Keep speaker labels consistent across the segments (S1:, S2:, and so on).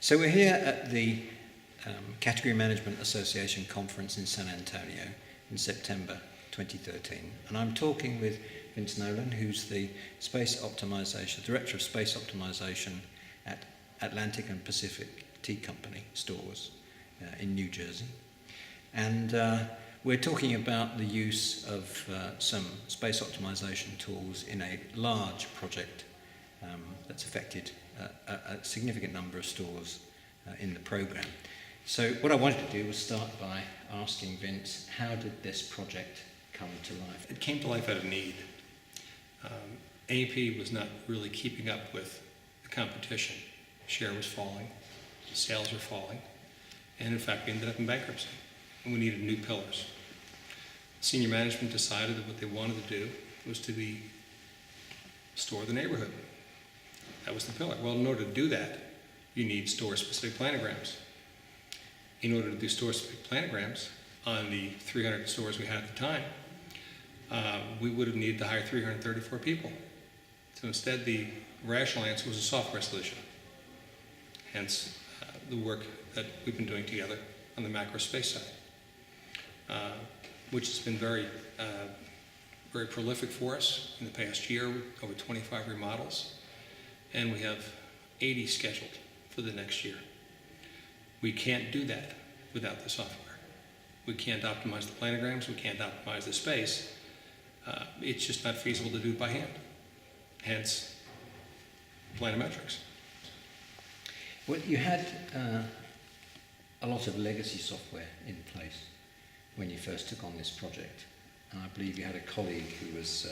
S1: So we're here at the Category Management Association conference in San Antonio in September 2013, and I'm talking with Vince Nolan, who's the Director of Space Optimisation at Atlantic and Pacific Tea Company stores in New Jersey. And we're talking about the use of some space optimization tools in a large project that's affected a significant number of stores in the program. So what I wanted to do was start by asking Vince, how did this project come to life?
S2: It came to life out of need. A&P was not really keeping up with the competition. Share was falling, sales were falling, and in fact we ended up in bankruptcy, and we needed new pillars. Senior management decided that what they wanted to do was to be store the neighborhood. That was the pillar. Well, in order to do that, you need store-specific planograms. In order to do store-specific planograms on the 300 stores we had at the time, we would have needed to hire 334 people. So instead, the rational answer was a software solution. Hence, the work that we've been doing together on the macro space side, which has been very prolific for us in the past year, over 25 remodels, and we have 80 scheduled for the next year. We can't do that without the software. We can't optimize the planograms, we can't optimize the space. It's just not feasible to do it by hand. Hence, planometrics.
S1: Well, you had a lot of legacy software in place when you first took on this project. And I believe you had a colleague who was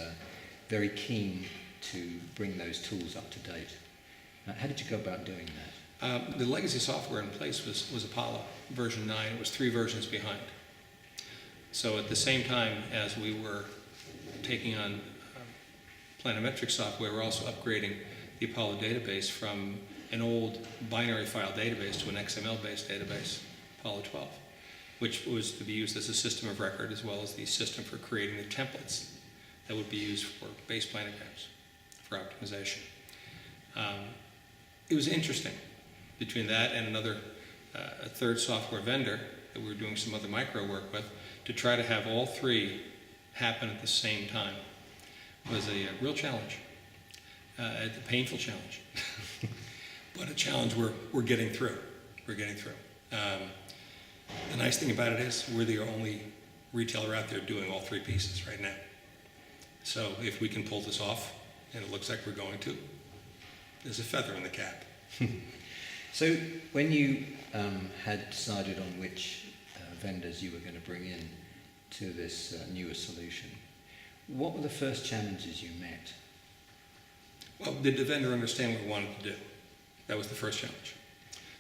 S1: very keen to bring those tools up to date. How did you go about doing that?
S2: The legacy software in place was Apollo version 9. It was 3 versions behind. So at the same time as we were taking on planometric software, we're also upgrading the Apollo database from an old binary file database to an XML-based database, Apollo 12, which was to be used as a system of record as well as the system for creating the templates that would be used for base planograms for optimization. It was interesting between that and a third software vendor that we were doing some other micro work with to try to have all 3 happen at the same time was a real challenge, a painful challenge, but a challenge we're getting through. We're getting through. The nice thing about it is we're the only retailer out there doing all 3 pieces right now. So if we can pull this off, and it looks like we're going to, there's a feather in the cap.
S1: So when you had decided on which vendors you were going to bring in to this newer solution, what were the first challenges you met?
S2: Well, did the vendor understand what we wanted to do? That was the first challenge.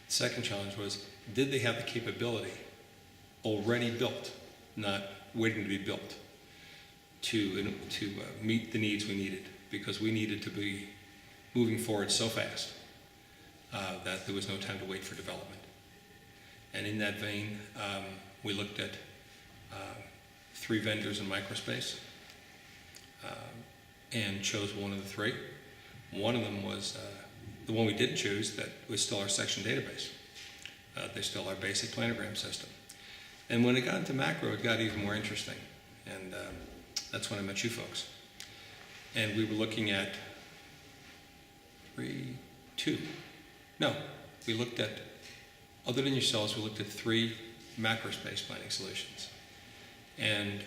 S2: The second challenge was, did they have the capability already built, not waiting to be built, to meet the needs we needed? Because we needed to be moving forward so fast that there was no time to wait for development. And in that vein, we looked at 3 vendors in microspace and chose one of the 3. One of them was the one we didn't choose, that was still our section database. They're still our basic planogram system. And when it got into macro, it got even more interesting. And that's when I met you folks. And we were looking at we looked at, other than yourselves, we looked at 3 macro space planning solutions. And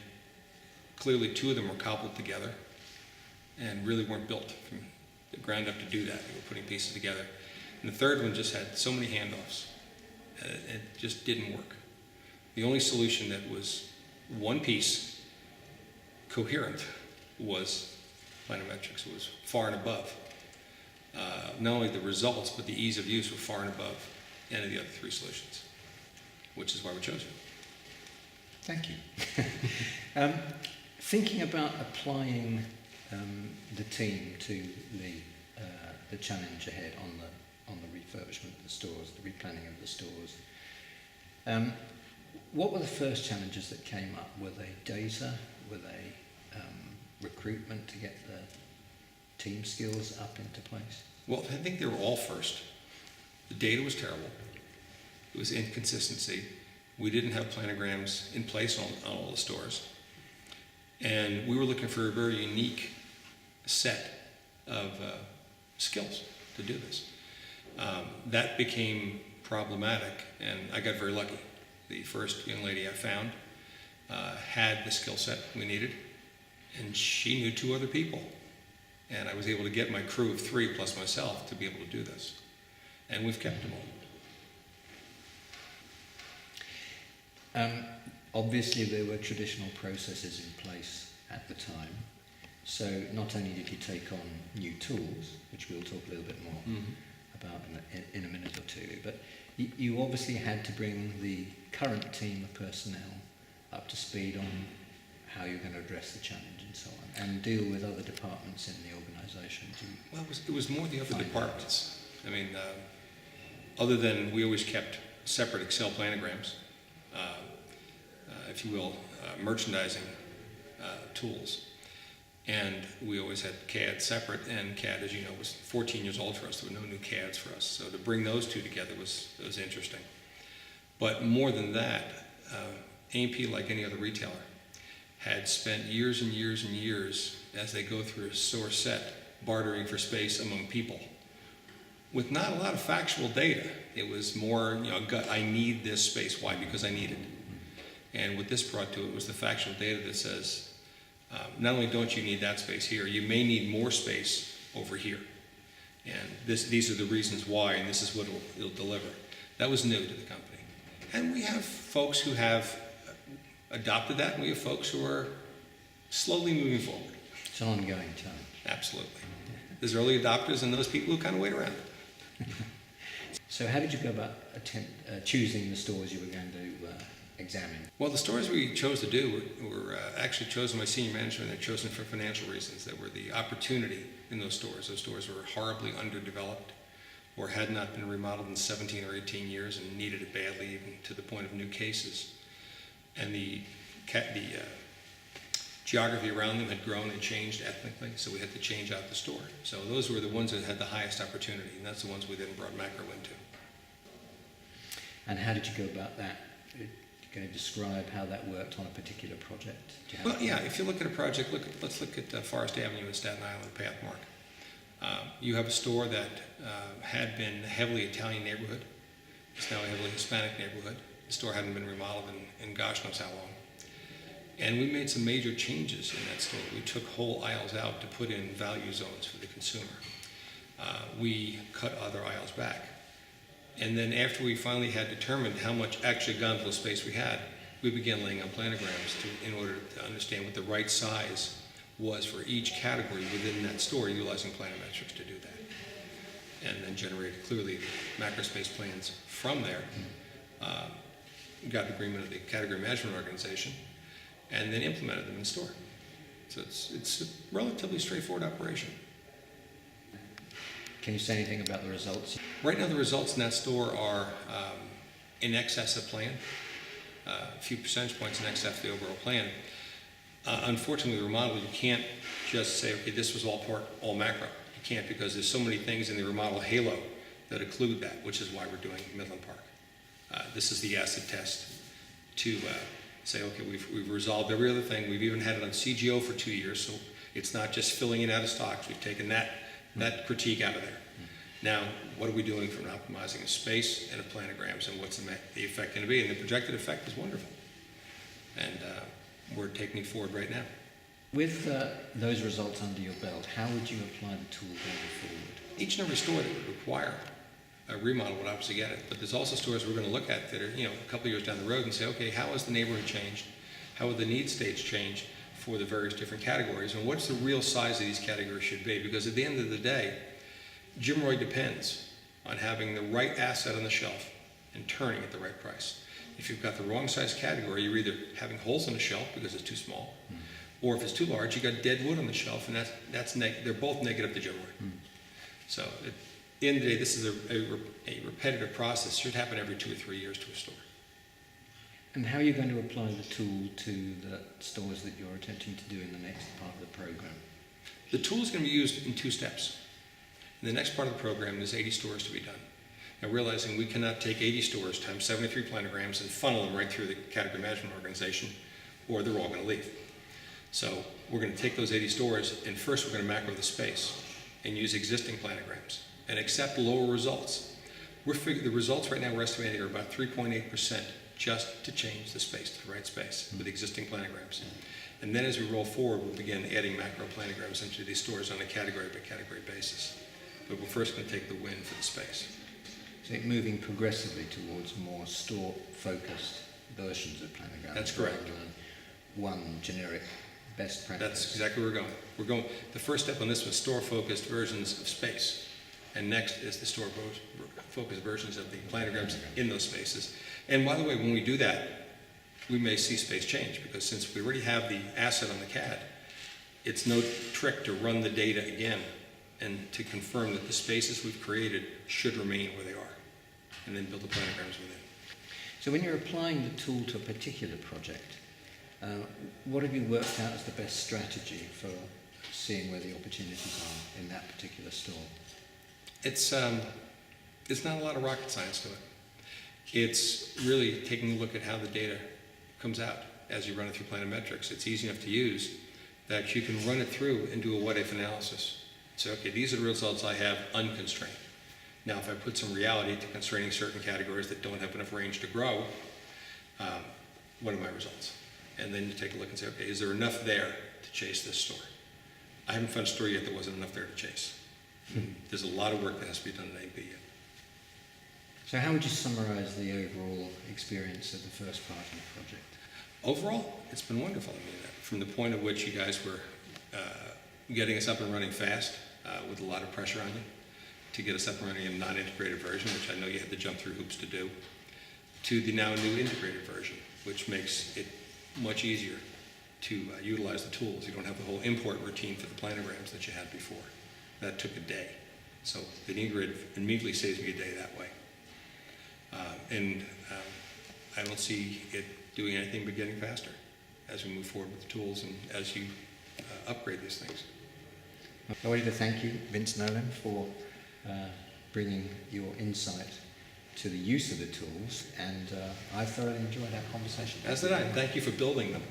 S2: clearly 2 of them were cobbled together and really weren't built from the ground up to do that. They were putting pieces together. And the third one just had so many handoffs. It just didn't work. The only solution that was one piece coherent was planometrics. It was far and above. Not only the results, but the ease of use were far and above any of the other 3 solutions, which is why we chose it.
S1: Thank you. Thinking about applying the team to the challenge ahead on the refurbishment of the stores, the replanning of the stores, what were the first challenges that came up? Were they data? Were they recruitment to get the team skills up into place?
S2: Well, I think they were all first. The data was terrible. It was inconsistency. We didn't have planograms in place on all the stores. And we were looking for a very unique set of skills to do this. That became problematic, and I got very lucky. The first young lady I found had the skill set we needed, and she knew 2 other people. And I was able to get my crew of 3 plus myself to be able to do this. And we've kept them all.
S1: Obviously, there were traditional processes in place at the time. So not only did you take on new tools, which we'll talk a little bit more about in a minute or two, but you obviously had to bring the current team of personnel up to speed on how you're going to address the challenge and so on, and deal with other departments in the organisation.
S2: Well, it was more the other departments. I mean, other than we always kept separate Excel planograms, if you will, merchandising tools. And we always had CAD separate, and CAD, as you know, was 14 years old for us. There were no new CADs for us. So to bring those 2 together was interesting. But more than that, A&P, like any other retailer, had spent years and years and years as they go through a store set bartering for space among people with not a lot of factual data. It was more, gut, I need this space. Why? Because I need it. And what this brought to it was the factual data that says, not only don't you need that space here, you may need more space over here. And these are the reasons why, and this is what it'll deliver. That was new to the company. And we have folks who have adopted that, and we have folks who are slowly moving forward.
S1: It's an ongoing challenge.
S2: Absolutely. There's early adopters and those people who kind of wait around.
S1: So how did you go about choosing the stores you were going to examine?
S2: Well, the stores we chose to do were actually chosen by senior management. They're chosen for financial reasons. That were the opportunity in those stores. Those stores were horribly underdeveloped or had not been remodeled in 17 or 18 years and needed it badly, even to the point of new cases. And the geography around them had grown and changed ethnically, so we had to change out the store. So those were the ones that had the highest opportunity, and that's the ones we then brought macro into.
S1: And how did you go about that? Can you describe how that worked on a particular project?
S2: Well, yeah, if you look at a project, let's look at Forest Avenue in Staten Island, Pathmark. You have a store that had been a heavily Italian neighborhood. It's now a heavily Hispanic neighborhood. The store hadn't been remodeled in gosh knows how long. And we made some major changes in that store. We took whole aisles out to put in value zones for the consumer. We cut other aisles back. And then after we finally had determined how much actually gondola space we had, we began laying out planograms in order to understand what the right size was for each category within that store, utilizing planometrics to do that. And then generated clearly macro space plans from there. Got the agreement of the category management organization, and then implemented them in store. So it's a relatively straightforward operation.
S1: Can you say anything about the results?
S2: Right now the results in that store are in excess of plan, a few percentage points in excess of the overall plan. Unfortunately, the remodel, you can't just say, okay, this was all macro. You can't, because there's so many things in the remodel halo that include that, which is why we're doing Midland Park. This is the acid test to say, okay, we've resolved every other thing. We've even had it on CGO for 2 years, so it's not just filling it out of stocks. We've taken that critique out of there. Now, what are we doing from optimizing a space and a planograms, and what's the effect going to be? And the projected effect is wonderful. And we're taking it forward right now.
S1: With those results under your belt, how would you apply the tool going forward?
S2: Each and every store that would require a remodel would obviously get it, but there's also stores we're going to look at that are, a couple of years down the road and say, okay, how has the neighborhood changed? How have the need states changed for the various different categories? And what's the real size of these categories should be? Because at the end of the day, Jim Roy depends on having the right asset on the shelf and turning at the right price. If you've got the wrong size category, you're either having holes on the shelf because it's too small, or if it's too large, you got dead wood on the shelf, and they're both negative to Jim Roy. So at the end of the day, this is a repetitive process. It should happen every 2 or 3 years to a store.
S1: And how are you going to apply the tool to the stores that you're attempting to do in the next part of the program?
S2: The tool is going to be used in 2 steps. In the next part of the program, there's 80 stores to be done. and realizing we cannot take 80 stores times 73 planograms and funnel them right through the category management organization, or they're all going to leave. So we're going to take those 80 stores, and first we're going to macro the space and use existing planograms and accept lower results. The results right now we're estimating are about 3.8% just to change the space to the right space with existing planograms. And then as we roll forward, we'll begin adding macro planograms into these stores on a category by category basis. But we're first going to take the win for the space.
S1: So moving progressively towards more store-focused versions of planograms.
S2: That's correct.
S1: Rather than one generic best practice.
S2: That's exactly where we're going. The first step on this was store-focused versions of space. And next is the store-focused versions of the planograms in those spaces. And by the way, when we do that, we may see space change, because since we already have the asset on the CAD, it's no trick to run the data again and to confirm that the spaces we've created should remain where they are, and then build the planograms within.
S1: So when you're applying the tool to a particular project, what have you worked out as the best strategy for seeing where the opportunities are in that particular store?
S2: It's not a lot of rocket science to it. It's really taking a look at how the data comes out as you run it through Planometrics. It's easy enough to use that you can run it through and do a what-if analysis. Say, okay, these are the results I have unconstrained. Now, if I put some reality to constraining certain categories that don't have enough range to grow, what are my results? And then you take a look and say, okay, is there enough there to chase this store? I haven't found a store yet that wasn't enough there to chase. There's a lot of work that has to be done in A&P yet.
S1: So how would you summarize the overall experience of the first part of the project?
S2: Overall, it's been wonderful. I mean, from the point at which you guys were getting us up and running fast with a lot of pressure on you, to get us up and running in a non-integrated version, which I know you had to jump through hoops to do, to the now new integrated version, which makes it much easier to utilize the tools. You don't have the whole import routine for the planograms that you had before. That took a day. So the integrated immediately saves me a day that way. I don't see it doing anything but getting faster as we move forward with the tools and as you upgrade these things.
S1: I wanted to thank you, Vince Nolan, for bringing your insight to the use of the tools, and I thoroughly enjoyed our conversation.
S2: As did I. Thank you for building them.